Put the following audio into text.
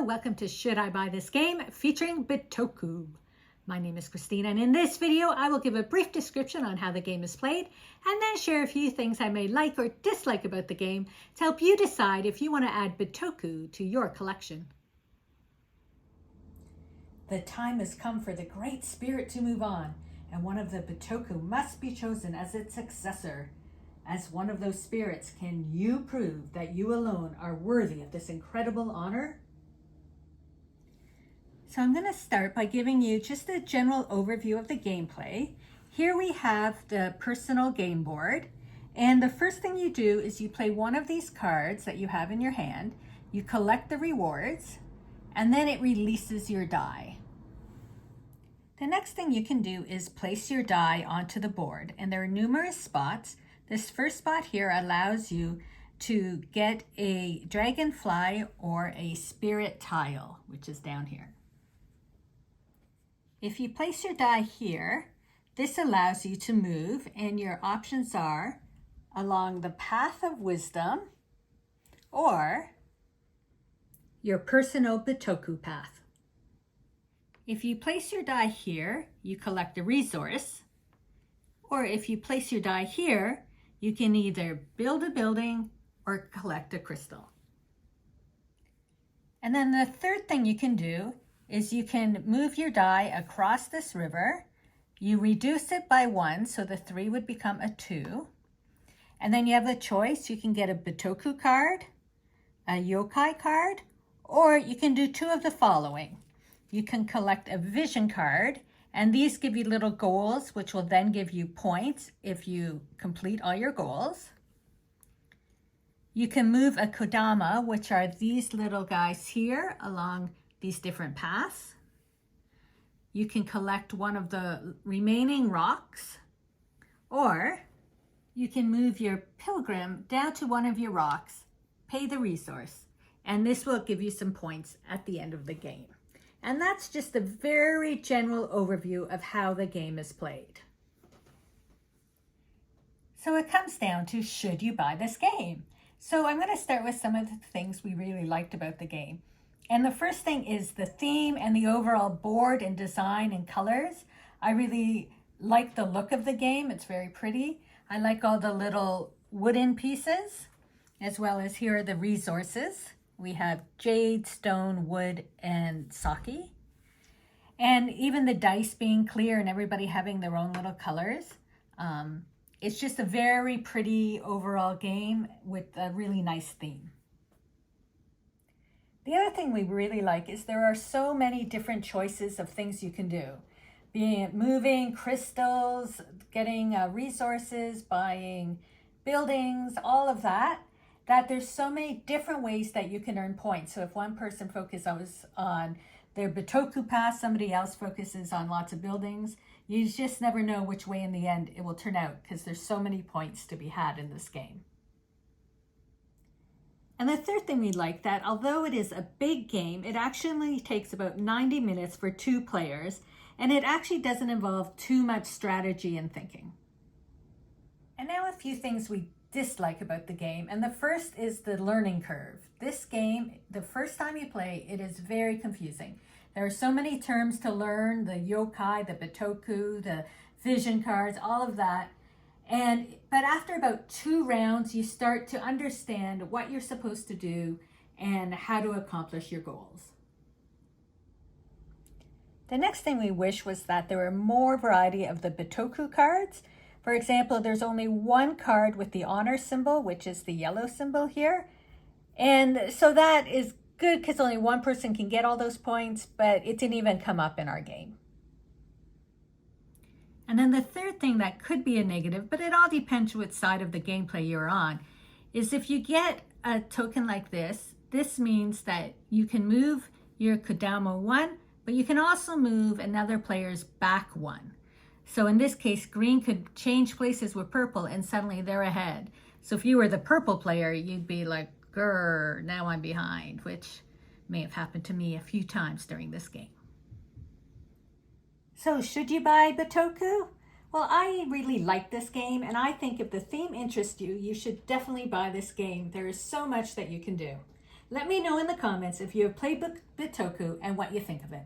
welcome to Should I Buy This Game featuring Bitoku. My name is Christina, and in this video I will give a brief description on how the game is played and then share a few things I may like or dislike about the game to help you decide if you want to add Bitoku to your collection. The time has come for the Great Spirit to move on, and one of the Bitoku must be chosen as its successor. As one of those spirits, can you prove that you alone are worthy of this incredible honor? So I'm going to start by giving you just a general overview of the gameplay. Here we have the personal game board, and the first thing you do is you play one of these cards that you have in your hand, you collect the rewards, and then it releases your die. The next thing you can do is place your die onto the board, and there are numerous spots. This first spot here allows you to get a dragonfly or a spirit tile, which is down here. If you place your die here, this allows you to move, and your options are along the path of wisdom or your personal Bitoku path. If you place your die here, you collect a resource, or if you place your die here, you can either build a building or collect a crystal. And then the third thing you can do is you can move your die across this river. You reduce it by 1, so the 3 would become a 2. And then you have a choice. You can get a Bitoku card, a yokai card, or you can do 2 of the following. You can collect a vision card, and these give you little goals, which will then give you points if you complete all your goals. You can move a kodama, which are these little guys here along these different paths. You can collect one of the remaining rocks, or you can move your pilgrim down to one of your rocks, pay the resource, and this will give you some points at the end of the game. And that's just a very general overview of how the game is played. So it comes down to, should you buy this game? So I'm going to start with some of the things we really liked about the game. And the first thing is the theme and the overall board and design and colors. I really like the look of the game. It's very pretty. I like all the little wooden pieces, as well as here are the resources. We have jade, stone, wood, and sake. And even the dice being clear and everybody having their own little colors. It's just a very pretty overall game with a really nice theme. The other thing we really like is there are so many different choices of things you can do. Being it moving, crystals, getting resources, buying buildings, all of that. That there's so many different ways that you can earn points. So if one person focuses on their Bitoku path, somebody else focuses on lots of buildings, you just never know which way in the end it will turn out because there's so many points to be had in this game. And the third thing we like that although it is a big game, it actually takes about 90 minutes for 2 players, and it actually doesn't involve too much strategy and thinking. And now a few things we dislike about the game, and the first is the learning curve. This game, the first time you play, it is very confusing. There are so many terms to learn, the yokai, the Bitoku, the vision cards, all of that. But after about 2 rounds, you start to understand what you're supposed to do and how to accomplish your goals. The next thing we wish was that there were more variety of the Bitoku cards. For example, there's only 1 card with the honor symbol, which is the yellow symbol here. And so that is good because only 1 person can get all those points, but it didn't even come up in our game. And then the third thing that could be a negative, but it all depends which side of the gameplay you're on, is if you get a token like this, this means that you can move your kodama 1, but you can also move another player's back 1. So in this case, green could change places with purple and suddenly they're ahead. So if you were the purple player, you'd be like, grr, now I'm behind, which may have happened to me a few times during this game. So should you buy Bitoku? Well, I really like this game, and I think if the theme interests you, you should definitely buy this game. There is so much that you can do. Let me know in the comments if you have played Bitoku and what you think of it.